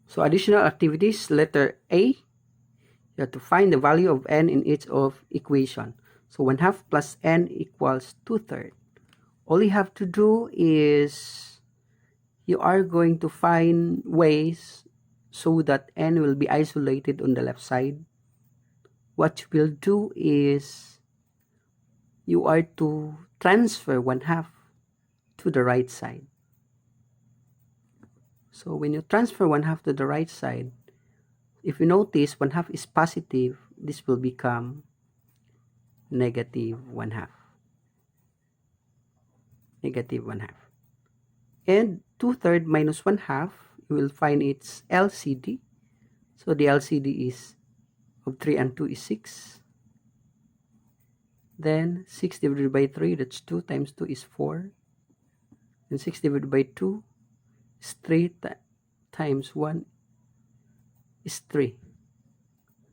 So additional activities, letter A, you have to find the value of n in each of equation. So 1/2 plus n equals 2/3. All you have to do is you are going to find ways so that n will be isolated on the left side. What you will do is you are to transfer 1/2 to the right side. So when you transfer 1/2 to the right side, if you notice 1/2 is positive, this will become negative 1/2. Negative 1/2. And 2/3 minus 1/2, you will find its LCD. So the LCD is of 3 and 2 is 6. Then 6 divided by 3, that's 2 times 2 is 4. And 6 divided by 2 is 3 times 1 is 3.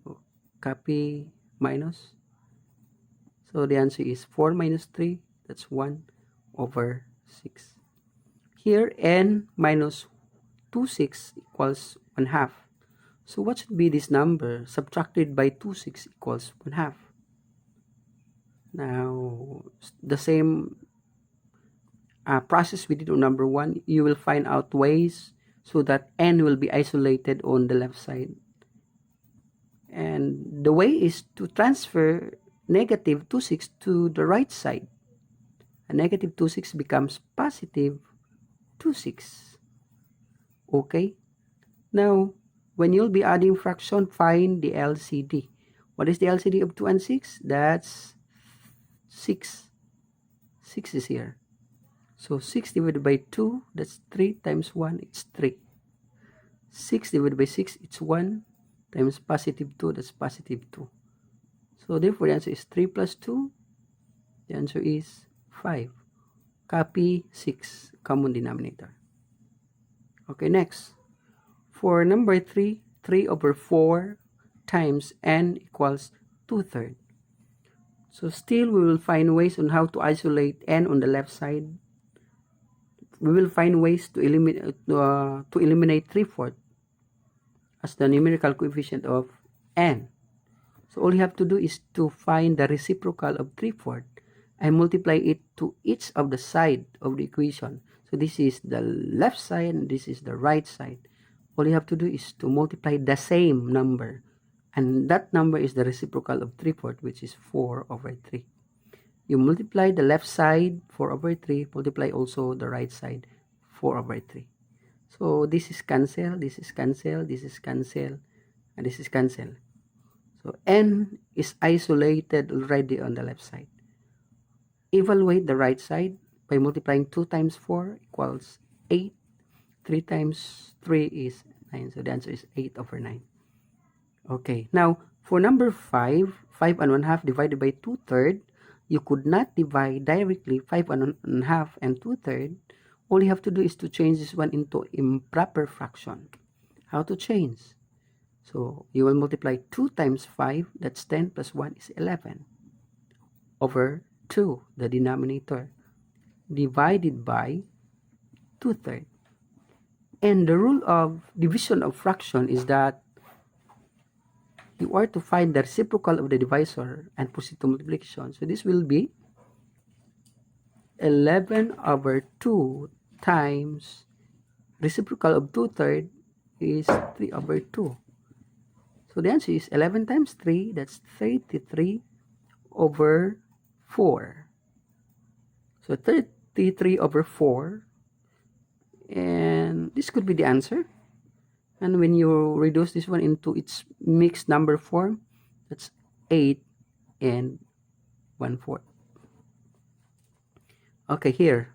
So, copy minus. So the answer is 4 minus 3, that's 1 over 6. Here, n minus 26 equals 1/2. So what should be this number? Subtracted by 26 equals 1/2. Now, the same process we did on number 1, you will find out ways so that n will be isolated on the left side. And the way is to transfer negative 26 to the right side. And negative 26 becomes positive 26. Okay? Now, when you'll be adding fraction, find the LCD. What is the LCD of 2 and 6? That's 6. 6 is here. So 6 divided by 2, that's 3 times 1, it's 3. 6 divided by 6, it's 1 times positive 2, that's positive 2. So therefore the answer is 3 plus 2. The answer is 5. Copy 6, common denominator. Okay, next. For number 3, 3 over 4 times n equals 2/3. So still we will find ways on how to isolate n on the left side. We will find ways to eliminate 3/4 as the numerical coefficient of n. So all you have to do is to find the reciprocal of 3/4 and multiply it to each of the side of the equation. So this is the left side and this is the right side. All you have to do is to multiply the same number, and that number is the reciprocal of 3/4, which is 4 over 3. You multiply the left side 4 over 3, multiply also the right side 4 over 3. So this is cancel, this is cancel, this is cancel, and this is cancel. So n is isolated already on the left side. Evaluate the right side by multiplying 2 times 4 equals 8. 3 times 3 is 9. So the answer is 8 over 9. Okay. Now, for number 5, 5 and 1/2 divided by 2/3, you could not divide directly 5 and 1/2 and 2/3. All you have to do is to change this one into improper fraction. How to change? So, you will multiply 2 times 5, that's 10 plus 1 is 11, over 2, the denominator, divided by 2/3. And the rule of division of fraction is that you are to find the reciprocal of the divisor and proceed to multiplication. So this will be 11 over 2 times reciprocal of 2/3 is 3 over 2. So the answer is 11 times 3, that's 33 over 4. So 33 over 4. And this could be the answer. And when you reduce this one into its mixed number form, that's 8 and 1/4. Okay, here,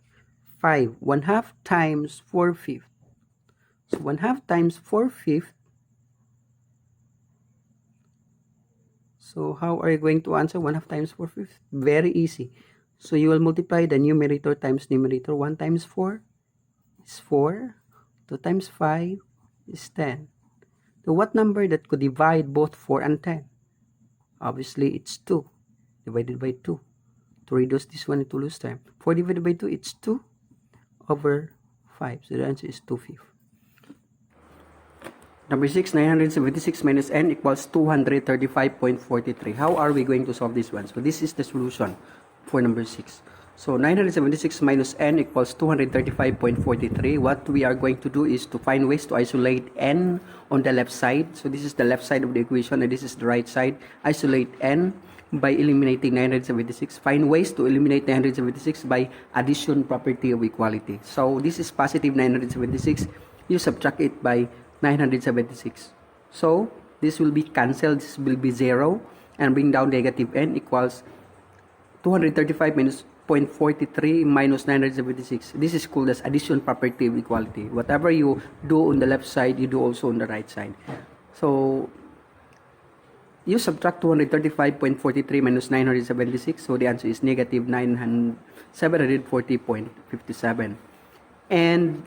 5, 1/2 times 4/5. So 1/2 times 4/5. So how are you going to answer 1/2 times 4/5? Very easy. So you will multiply the numerator times numerator. 1 times 4 is 4. 2 times 5 is 10. So what number that could divide both 4 and 10? Obviously, it's 2 divided by 2. To reduce this one into loose term, 4 divided by 2, it's 2 over 5. So the answer is 2/5. Number 6, 976 minus n equals 235.43. How are we going to solve this one? So this is the solution for number 6. So 976 minus n equals 235.43. What we are going to do is to find ways to isolate n on the left side. So this is the left side of the equation and this is the right side. Isolate n by eliminating 976. Find ways to eliminate 976 by addition property of equality. So this is positive 976. You subtract it by 976. So this will be cancelled. This will be 0 and bring down negative n equals 235 minus 0.43 minus 976. This is called as addition property of equality. Whatever you do on the left side, you do also on the right side. So you subtract 235.43 minus 976. So the answer is negative 740.57. And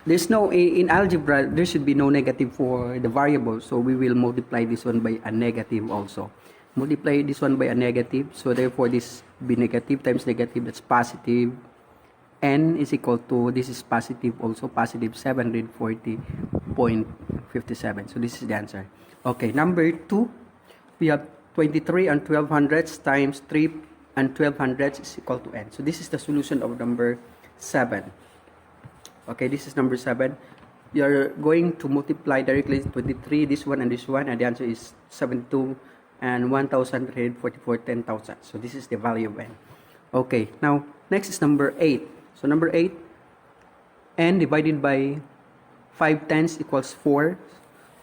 there's no, in algebra, there should be no negative for the variable. So we will multiply this one by a negative also. Multiply this one by a negative. So therefore this be negative times negative, that's positive. N is equal to, this is positive also, positive 740.57. So this is the answer. Okay, number 2, we have 23 and 12 hundredths times 3 and 12 hundredths is equal to n. So this is the solution of number 7. Okay, this is number 7. You are going to multiply directly 23, this one and this one, and the answer is 72 and 1,344 10,000. So this is the value of n. Okay, now next is number 8. So number 8, n divided by 5 tenths equals 4.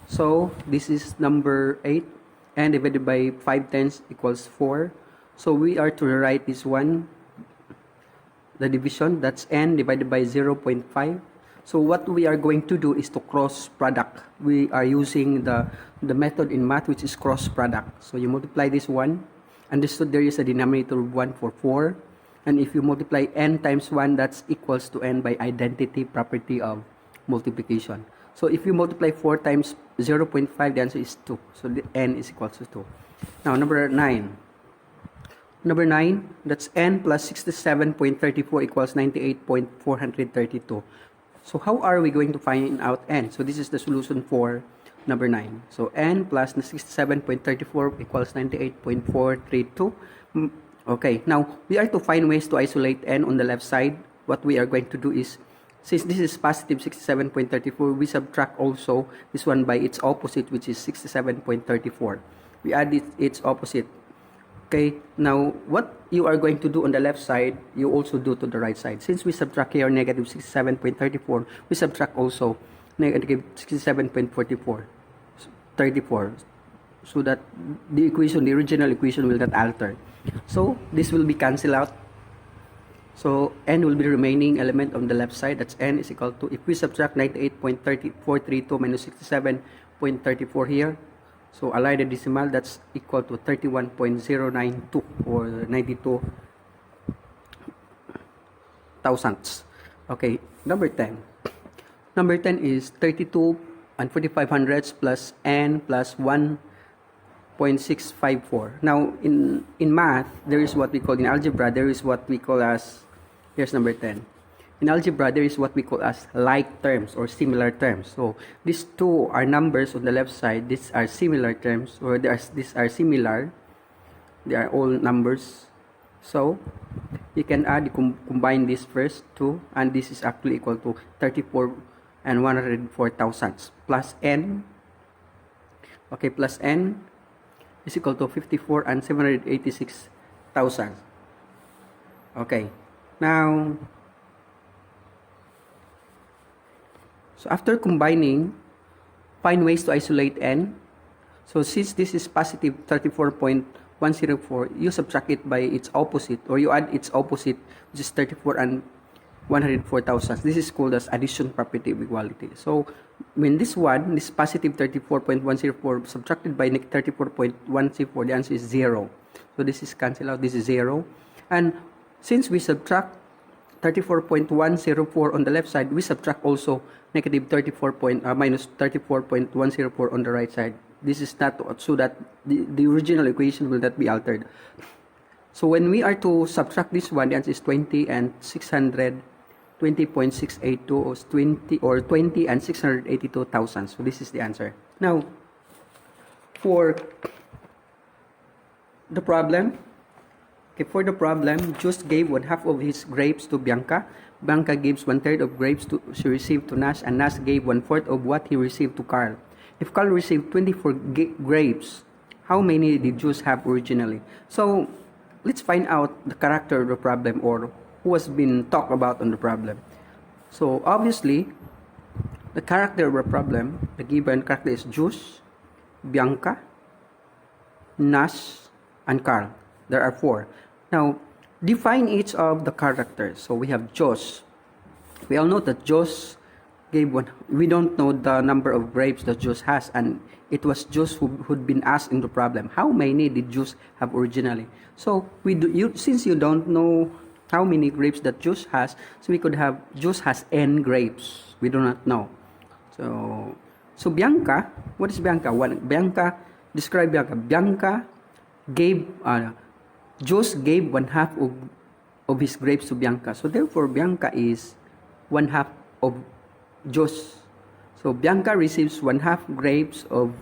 So this is number 8. N divided by 5 tenths equals 4. So we are to write this one, the division, that's n divided by 0.5. So what we are going to do is to cross product. We are using the method in math which is cross product. So you multiply this one. Understood there is a denominator of 1 for 4. And if you multiply n times 1, that's equals to n by identity property of multiplication. So if you multiply 4 times 0.5, the answer is 2. So the n is equals to 2. Now number 9. Number 9, that's n plus 67.34 equals 98.432. So how are we going to find out n? So this is the solution for number 9. So n plus 67.34 equals 98.432. Okay, now we are to find ways to isolate n on the left side. What we are going to do is, since this is positive 67.34, we subtract also this one by its opposite, which is 67.34. We add its opposite. Okay, now what you are going to do on the left side, you also do to the right side. Since we subtract here negative 67.34, we subtract also negative 67.34, 34, so that the equation, the original equation will not alter. So this will be cancelled out. So n will be the remaining element on the left side. That's n is equal to, if we subtract 98.432 minus 67.34 here, so align the decimal, that's equal to 31.092 or 92 thousandths. Okay, number 10. Number 10 is 32 and 45 hundredths plus n plus 1.654. Now, in math, there is what we call, in algebra, there is what we call as, here's number 10. In algebra, there is what we call as like terms or similar terms. So, these two are numbers on the left side. These are similar terms, or these are similar. They are all numbers. So, you can add, combine this first, 2, and this is actually equal to 34 and 104 thousandths plus n. Okay, plus n is equal to 54 and 786 thousandths. Okay, now, so after combining, find ways to isolate n. So since this is positive 34.104, you subtract it by its opposite, or you add its opposite, which is 34 and 104 thousandths. This is called as addition property of equality. So when this one, this positive 34.104 subtracted by 34.104, the answer is 0. So this is cancelled out, this is 0. And since we subtract 34.104 on the left side, we subtract also negative minus 34.104 on the right side. This is not so that the original equation will not be altered. So when we are to subtract this one, the answer is 20 and 600 20.682 is 20 and 682,000. So this is the answer. Now, for the problem, Jus gave 1/2 of his grapes to Bianca. Bianca gives 1/3 of grapes she received to Nash, and Nash gave 1/4 of what he received to Carl. If Carl received 24 grapes, how many did Jus have originally? So, let's find out the character of the problem, or who has been talked about on the problem. So, obviously, the character of the problem, the given character is Jus, Bianca, Nash, and Carl. There are 4. Now, define each of the characters. So, we have Jos. We all know that Jos gave one. We don't know the number of grapes that Jos has, and it was Jos who'd been asked in the problem. How many did Jos have originally? So, since you don't know how many grapes that Jos has, so we could have Jos has N grapes. We do not know. So Bianca, what is Bianca? Describe Bianca. Bianca gave, Jos gave 1/2 of his grapes to Bianca. So therefore, Bianca is 1/2 of Jos. So Bianca receives 1/2 grapes of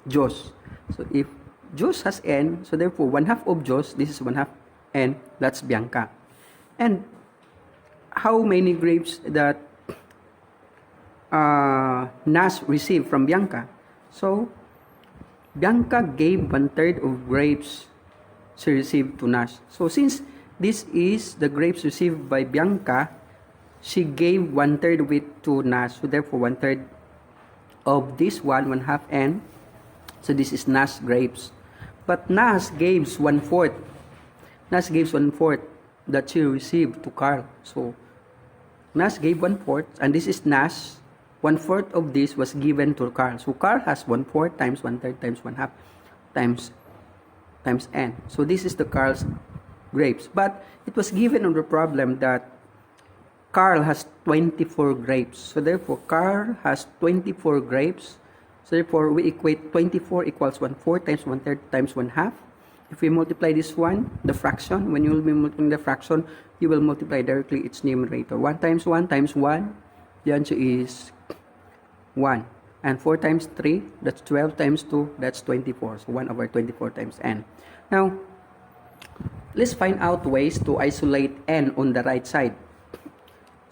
Jos. So if Jos has N, so therefore 1/2 of Jos, this is 1/2 N, that's Bianca. And how many grapes that Nash received from Bianca? So Bianca gave 1/3 of grapes she received to Nash. So since this is the grapes received by Bianca, she gave 1/3 of it to Nash. So therefore 1/3 of this one, 1/2 N. So this is Nash grapes. But Nash gives 1/4. Nash gives 1/4 that she received to Carl. So Nash gave 1/4, and this is Nash. 1/4 of this was given to Carl. So Carl has 1/4 times 1/3 times 1/2 times N. So this is the Carl's grapes. But it was given on the problem that Carl has 24 grapes. So therefore, Carl has 24 grapes. So therefore, we equate 24 equals 1/4 times 1/3 times 1/2. If we multiply this one, the fraction, when you will be multiplying the fraction, you will multiply directly its numerator. 1 times 1 times 1, the answer is 1. And 4 times 3, that's 12 times 2, that's 24. So 1/24 times N. Now, let's find out ways to isolate N on the right side.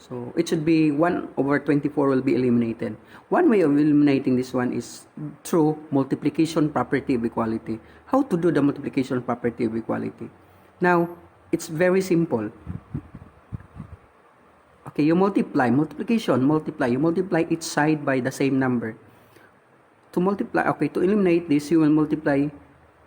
So it should be 1/24 will be eliminated. One way of eliminating this one is through multiplication property of equality. How to do the multiplication property of equality? Now, it's very simple. Okay, you multiply each side by the same number. To eliminate this, you will multiply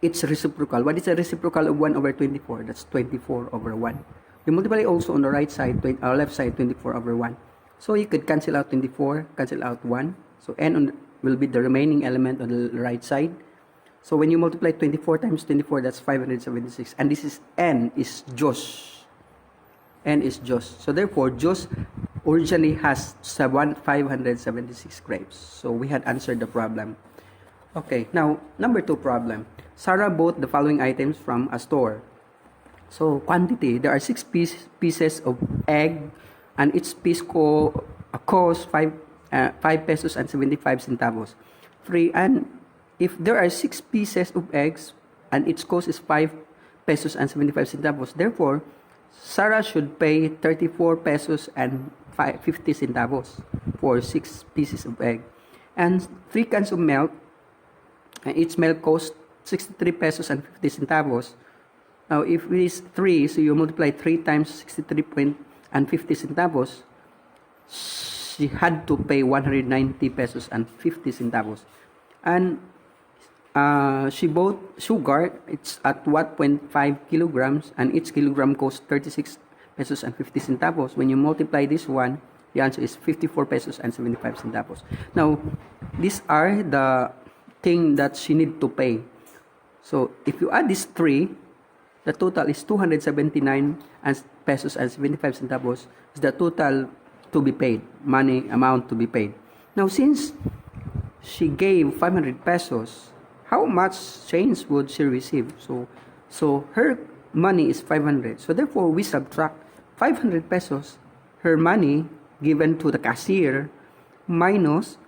its reciprocal. What is the reciprocal of 1/24? That's 24/1. You multiply also on the right side, left side, 24/1. So you could cancel out 24, cancel out 1. So N will be the remaining element on the right side. So when you multiply 24 times 24, that's 576. And this is N is Jos. N is Jos. So therefore, Jos originally has 576 grapes. So we had answered the problem. Okay, now number 2 problem. Sarah bought the following items from a store. So quantity, there are 6 pieces of egg, and each piece costs 5 pesos and 75 centavos. And if there are 6 pieces of eggs and each cost is 5 pesos and 75 centavos, therefore Sarah should pay 34 pesos and 50 centavos for 6 pieces of egg. And 3 cans of milk, and each milk costs 63 pesos and 50 centavos. Now, if it is 3, so you multiply 3 times 63 and 50 centavos, she had to pay 190 pesos and 50 centavos. And she bought sugar, it's at 1.5 kilograms, and each kilogram costs 36 pesos and 50 centavos. When you multiply this one, the answer is 54 pesos and 75 centavos. Now, these are the thing that she need to pay. So, if you add these 3, the total is 279 pesos and 75 centavos is the total to be paid, money amount to be paid. Now, since she gave 500 pesos, how much change would she receive? So her money is 500. So therefore, we subtract 500 pesos. her money given to the cashier minus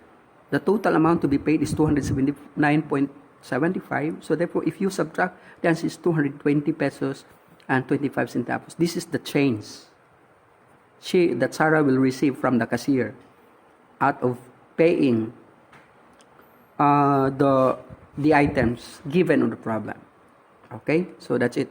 the total amount to be paid is 279.75. So therefore, if you subtract, the answer is 220 pesos and 25 centavos. This is the change that Sarah will receive from the cashier out of paying the items given on the problem. Okay, so that's it.